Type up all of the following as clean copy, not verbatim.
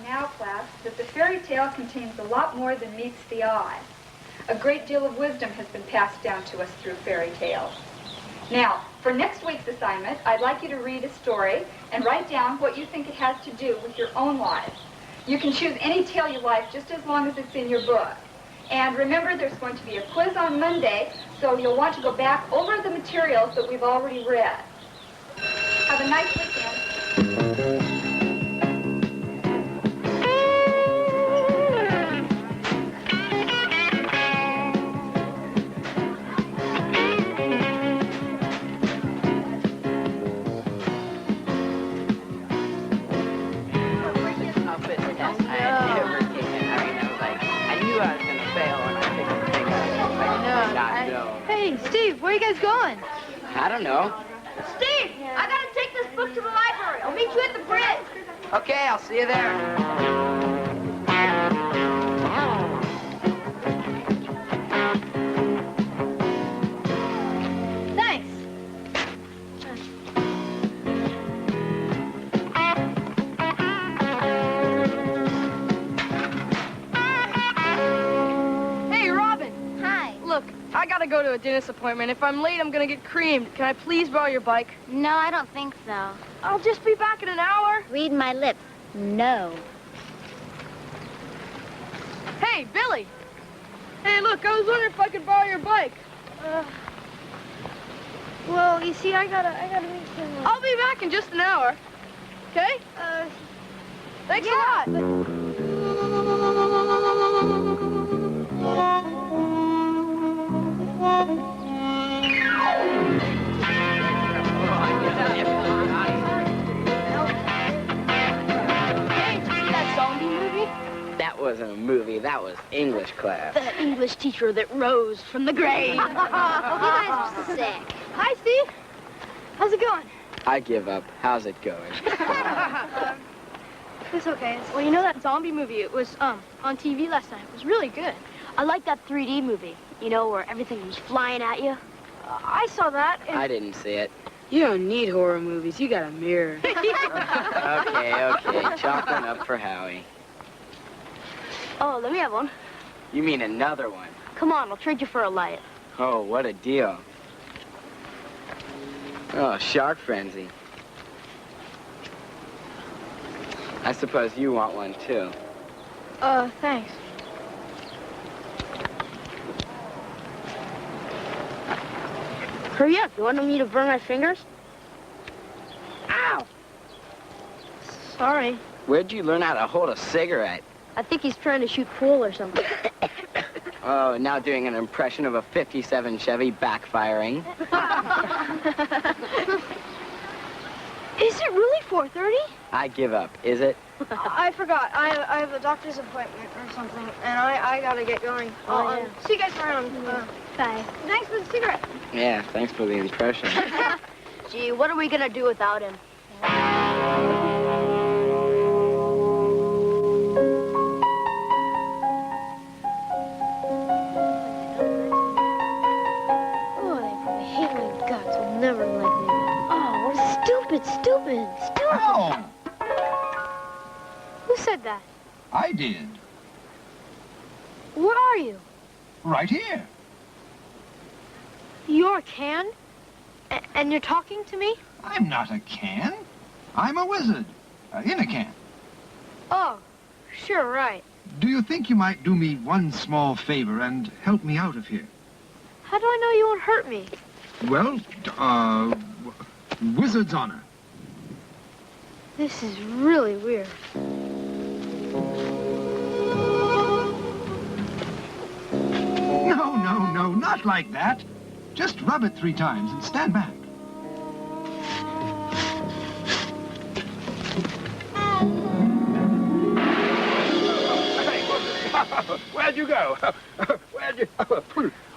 now, class, that the fairy tale contains a lot more than meets the eye. A great deal of wisdom has been passed down to us through fairy tales. Now, for next week's assignment, I'd like you to read a story and write down what you think it has to do with your own lives. You can choose any tale you like, just as long as it's in your book. And remember, there's going to be a quiz on Monday, so you'll want to go back over the materials that we've already read. Have a nice weekend. Hey, Steve, where are you guys going? I don't know. Steve, I gotta take this book to the library. I'll meet you at the bridge. Okay, I'll see you there. Thanks. Hey, Robin. Hi. Look, I gotta go to a dentist appointment. If I'm late, I'm gonna get creamed. Can I please borrow your bike? No, I don't think so. I'll just be back in an hour. Read my lips. No. Hey, Billy. Hey, look, I was wondering if I could borrow your bike. Well, you see, I gotta meet someone. I'll be back in just an hour. Okay? Thanks a lot. That wasn't a movie, that was English class. The English teacher that rose from the grave. You guys are sick. Hi, Steve. How's it going? I give up. How's it going? It's okay. Well, you know that zombie movie? It was on TV last night. It was really good. I like that 3D movie, you know, where everything was flying at you. I saw that. And... I didn't see it. You don't need horror movies. You got a mirror. Okay. Chalk one up for Howie. Oh, let me have one. You mean another one? Come on, I'll trade you for a light. Oh, what a deal. Oh, shark frenzy. I suppose you want one, too. Thanks. Hurry up. You want me to burn my fingers? Ow! Sorry. Where'd you learn how to hold a cigarette? I think he's trying to shoot pool or something. Oh, now doing an impression of a 57 Chevy backfiring. Is it really 4:30? I give up. Is it? I forgot. I have a doctor's appointment or something, and I gotta get going. Yeah. See you guys around. Bye. Thanks for the cigarette. Yeah, thanks for the impression. Gee, what are we gonna do without him? Oh, they probably hate my guts. Will never like me. Oh, what stupid. Ow! Who said that? I did. Where are you? Right here. You're a can? And you're talking to me? I'm not a can. I'm a wizard. In a can. Oh, sure, right. Do you think you might do me one small favor and help me out of here? How do I know you won't hurt me? Well, wizard's honor. This is really weird. No, not like that. Just rub it 3 times and stand back. Where'd you go? Where'd you...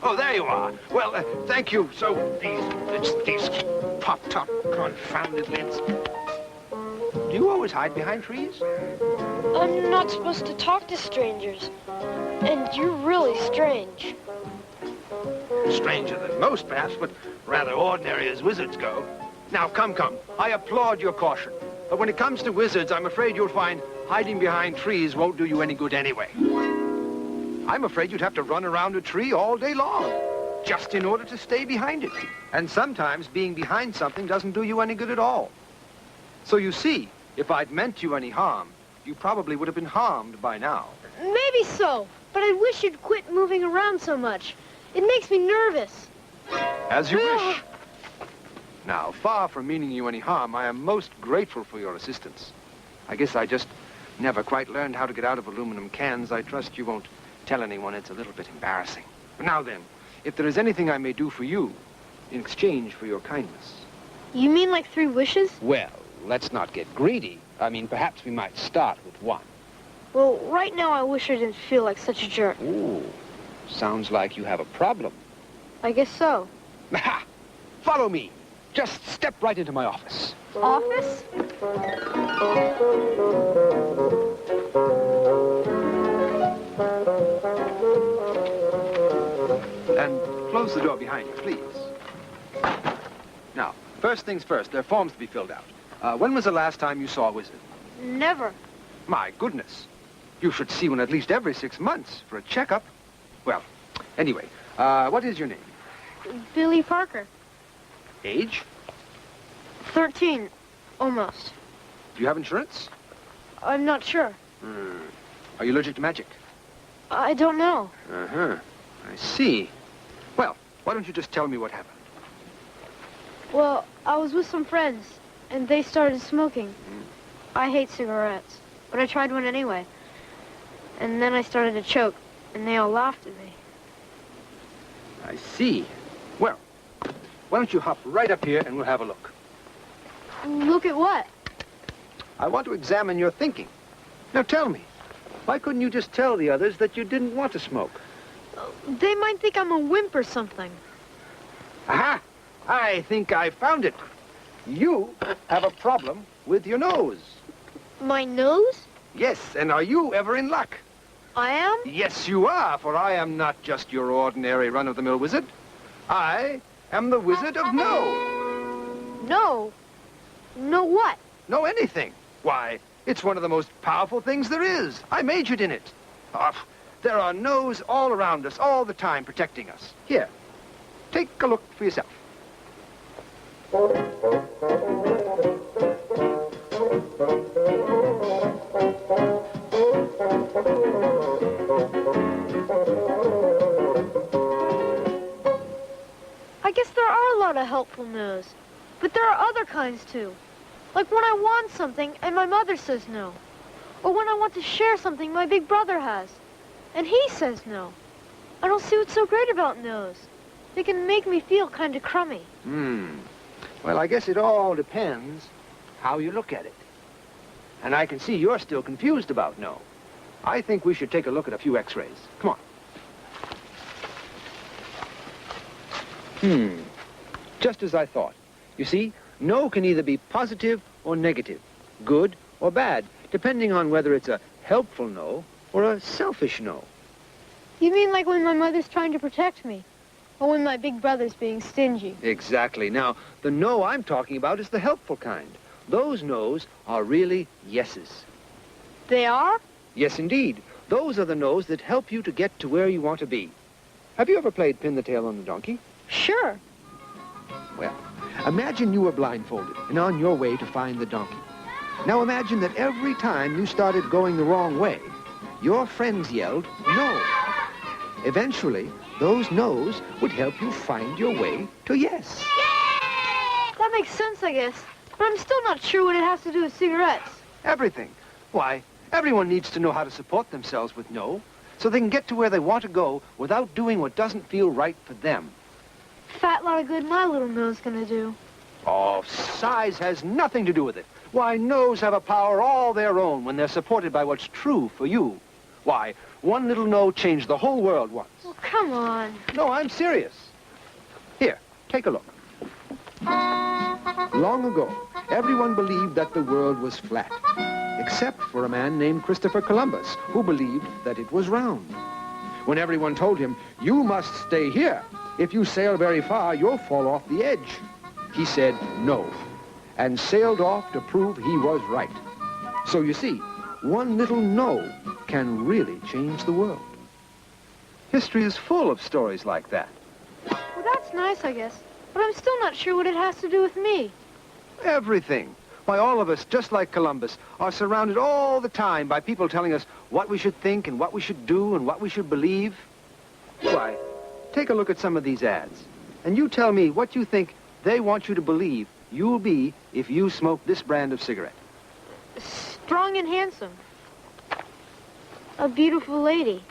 Oh, there you are. Well, thank you. So, these pop-top confounded lids. Do you always hide behind trees? I'm not supposed to talk to strangers. And you're really strange. Stranger than most, perhaps, but rather ordinary as wizards go. Now, come. I applaud your caution. But when it comes to wizards, I'm afraid you'll find hiding behind trees won't do you any good anyway. I'm afraid you'd have to run around a tree all day long, just in order to stay behind it. And sometimes being behind something doesn't do you any good at all. So you see, if I'd meant you any harm, you probably would have been harmed by now. Maybe so, but I wish you'd quit moving around so much. It makes me nervous. As you wish. Now, far from meaning you any harm, I am most grateful for your assistance. I guess I just never quite learned how to get out of aluminum cans. I trust you won't tell anyone. It's a little bit embarrassing. But now then, if there is anything I may do for you in exchange for your kindness. You mean like 3 wishes? Well, let's not get greedy. I mean, perhaps we might start with 1. Well, right now I wish I didn't feel like such a jerk. Ooh, sounds like you have a problem. I guess so. Ha! Follow me. Just step right into my office. Office? And close the door behind you, please. Now, first things first, there are forms to be filled out. When was the last time you saw a wizard? Never. My goodness. You should see one at least every 6 months for a checkup. Well, anyway, what is your name? Billy Parker. Age? 13. Almost. Do you have insurance? I'm not sure. Are you allergic to magic? I don't know. Uh-huh. I see. Well, why don't you just tell me what happened? Well, I was with some friends, and they started smoking. I hate cigarettes, but I tried one anyway. And then I started to choke, and they all laughed at me. I see. Well, why don't you hop right up here and we'll have a look. Look at what? I want to examine your thinking. Now tell me, why couldn't you just tell the others that you didn't want to smoke? They might think I'm a wimp or something. Aha! I think I found it. You have a problem with your nose. My nose? Yes, and are you ever in luck? I am? Yes, you are, for I am not just your ordinary run-of-the-mill wizard. I am the Wizard of No. No. No what? No anything. Why, it's one of the most powerful things there is. I majored in it. There are no's all around us, all the time, protecting us. Here, take a look for yourself. I guess there are a lot of helpful no's. But there are other kinds, too. Like when I want something and my mother says no. Or when I want to share something my big brother has. And he says no. I don't see what's so great about no's. They can make me feel kind of crummy. Well, I guess it all depends how you look at it. And I can see you're still confused about no. I think we should take a look at a few x-rays. Come on. Just as I thought. You see, no can either be positive or negative, good or bad, depending on whether it's a helpful no or a selfish no. You mean like when my mother's trying to protect me? Or when my big brother's being stingy? Exactly. Now, the no I'm talking about is the helpful kind. Those no's are really yeses. They are? Yes, indeed. Those are the no's that help you to get to where you want to be. Have you ever played pin the tail on the donkey? Sure. Well, imagine you were blindfolded and on your way to find the donkey. Now imagine that every time you started going the wrong way, your friends yelled, no. Eventually, those no's would help you find your way to yes. That makes sense, I guess. But I'm still not sure what it has to do with cigarettes. Everything. Why, everyone needs to know how to support themselves with no, so they can get to where they want to go without doing what doesn't feel right for them. Fat lot of good my little no's gonna do. Oh, size has nothing to do with it. Why, no's have a power all their own when they're supported by what's true for you. Why, one little no changed the whole world once. Oh, come on. No, I'm serious. Here, take a look. Long ago, everyone believed that the world was flat, except for a man named Christopher Columbus, who believed that it was round. When everyone told him, you must stay here. If you sail very far, you'll fall off the edge. He said no, and sailed off to prove he was right. So you see, one little no can really change the world. History is full of stories like that. Well, that's nice, I guess. But I'm still not sure what it has to do with me. Everything. Why, all of us, just like Columbus, are surrounded all the time by people telling us what we should think and what we should do and what we should believe. Why, take a look at some of these ads, and you tell me what you think they want you to believe you'll be if you smoke this brand of cigarette. Strong and handsome. A beautiful lady.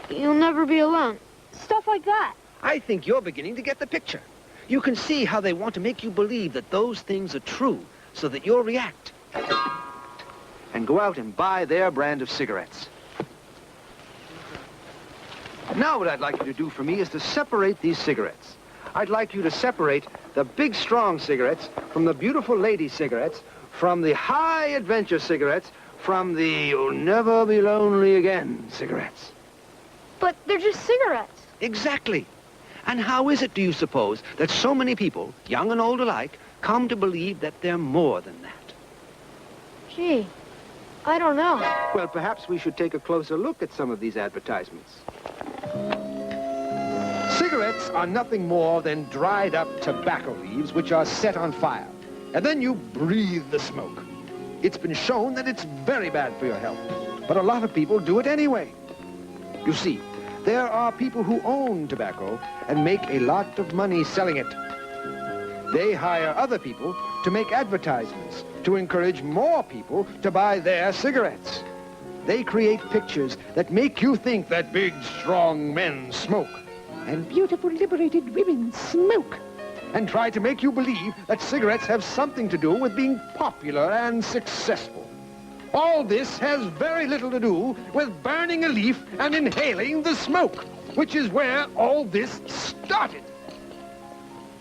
You'll never be alone. Stuff like that. I think you're beginning to get the picture. You can see how they want to make you believe that those things are true so that you'll react. And go out and buy their brand of cigarettes. Now what I'd like you to do for me is to separate these cigarettes. I'd like you to separate the big, strong cigarettes from the beautiful lady cigarettes, from the high adventure cigarettes, from the you'll never be lonely again cigarettes. But they're just cigarettes. Exactly. And how is it, do you suppose, that so many people, young and old alike, come to believe that they're more than that? Gee, I don't know. Well, perhaps we should take a closer look at some of these advertisements. Cigarettes are nothing more than dried up tobacco leaves which are set on fire. And then you breathe the smoke. It's been shown that it's very bad for your health, but a lot of people do it anyway. You see, there are people who own tobacco and make a lot of money selling it. They hire other people to make advertisements to encourage more people to buy their cigarettes. They create pictures that make you think that big, strong men smoke and beautiful, liberated women smoke, and try to make you believe that cigarettes have something to do with being popular and successful. All this has very little to do with burning a leaf and inhaling the smoke, which is where all this started.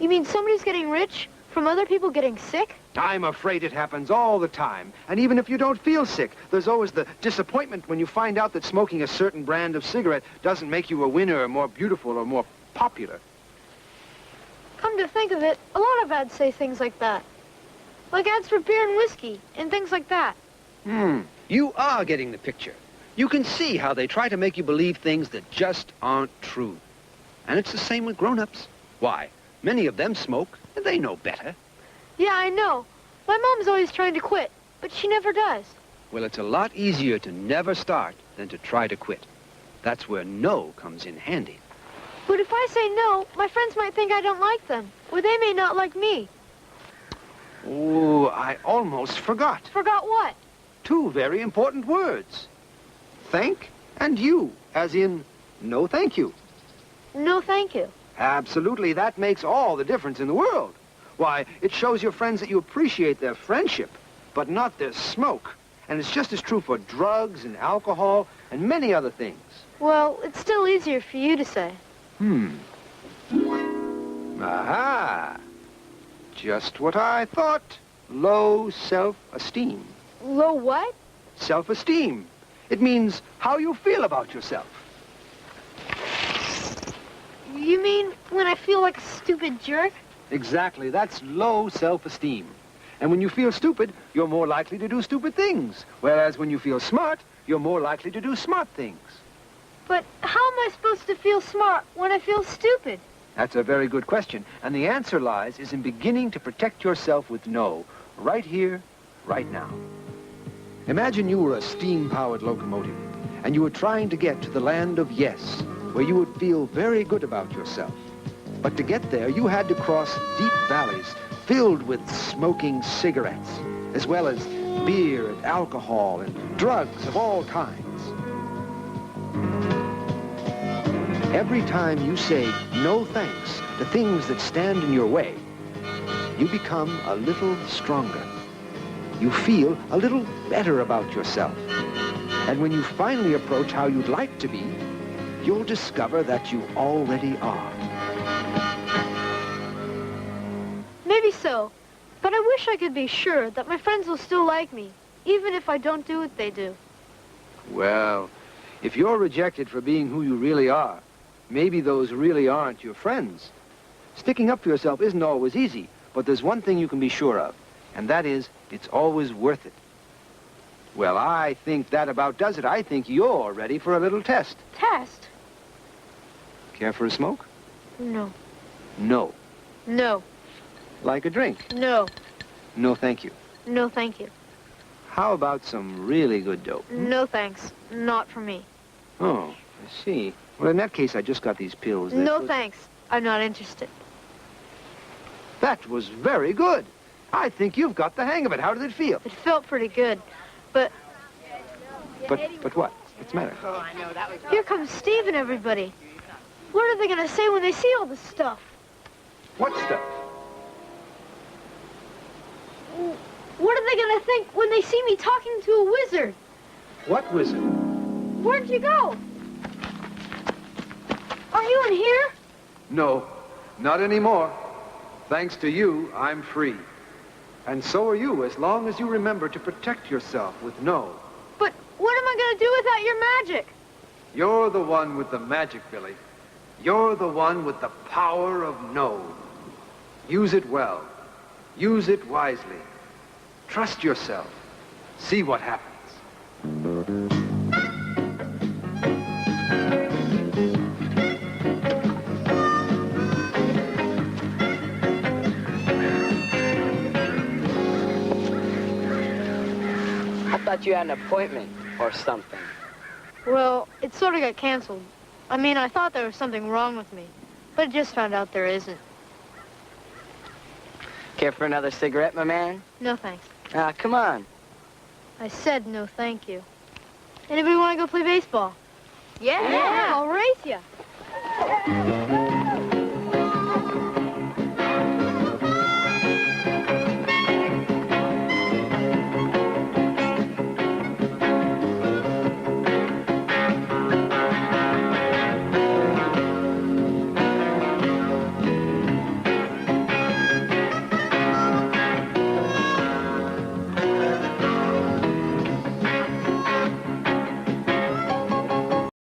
You mean somebody's getting rich from other people getting sick? I'm afraid it happens all the time. And even if you don't feel sick, there's always the disappointment when you find out that smoking a certain brand of cigarette doesn't make you a winner or more beautiful or more popular. Come to think of it, a lot of ads say things like that. Like ads for beer and whiskey and things like that. You are getting the picture. You can see how they try to make you believe things that just aren't true. And it's the same with grown-ups. Why, many of them smoke, and they know better. Yeah, I know. My mom's always trying to quit, but she never does. Well, it's a lot easier to never start than to try to quit. That's where no comes in handy. But if I say no, my friends might think I don't like them, or they may not like me. Oh, I almost forgot. Forgot what? Two very important words. Thank and you, as in no thank you. No, thank you. Absolutely, that makes all the difference in the world. Why, it shows your friends that you appreciate their friendship, but not their smoke. And it's just as true for drugs and alcohol and many other things. Well, it's still easier for you to say. Aha! Just what I thought. Low self-esteem. Low what? Self-esteem. It means how you feel about yourself. You mean when I feel like a stupid jerk? Exactly. That's low self-esteem. And when you feel stupid, you're more likely to do stupid things. Whereas when you feel smart, you're more likely to do smart things. But how am I supposed to feel smart when I feel stupid? That's a very good question. And the answer lies is in beginning to protect yourself with no, right here, right now. Imagine you were a steam-powered locomotive, and you were trying to get to the land of yes, where you would feel very good about yourself. But to get there, you had to cross deep valleys filled with smoking cigarettes, as well as beer and alcohol and drugs of all kinds. Every time you say no thanks to things that stand in your way, you become a little stronger. You feel a little better about yourself. And when you finally approach how you'd like to be, you'll discover that you already are. Maybe so, but I wish I could be sure that my friends will still like me, even if I don't do what they do. Well, if you're rejected for being who you really are, maybe those really aren't your friends. Sticking up for yourself isn't always easy, but there's one thing you can be sure of, and that is it's always worth it. Well, I think that about does it. I think you're ready for a little test. Test? Care for a smoke? No. No. No. Like a drink? No. No, thank you. No, thank you. How about some really good dope? No, thanks. Not for me. Oh, I see. Well, in that case, I just got these pills. No, thanks. I'm not interested. That was very good. I think you've got the hang of it. How did it feel? It felt pretty good, but But what? What's the matter? here comes Steve and everybody. What are they going to say when they see all this stuff? What stuff? What are they going to think when they see me talking to a wizard? What wizard? Where'd you go? Are you in here? No, not anymore. Thanks to you, I'm free. And so are you, as long as you remember to protect yourself with no. But what am I going to do without your magic? You're the one with the magic, Billy. You're the one with the power of no. Use it well. Use it wisely. Trust yourself. See what happens. I thought you had an appointment or something. Well, it sort of got canceled. I mean, I thought there was something wrong with me, but I just found out there isn't. Care for another cigarette, my man? No, thanks. Come on. I said no, thank you. Anybody want to go play baseball? Yeah. Yeah, I'll race you.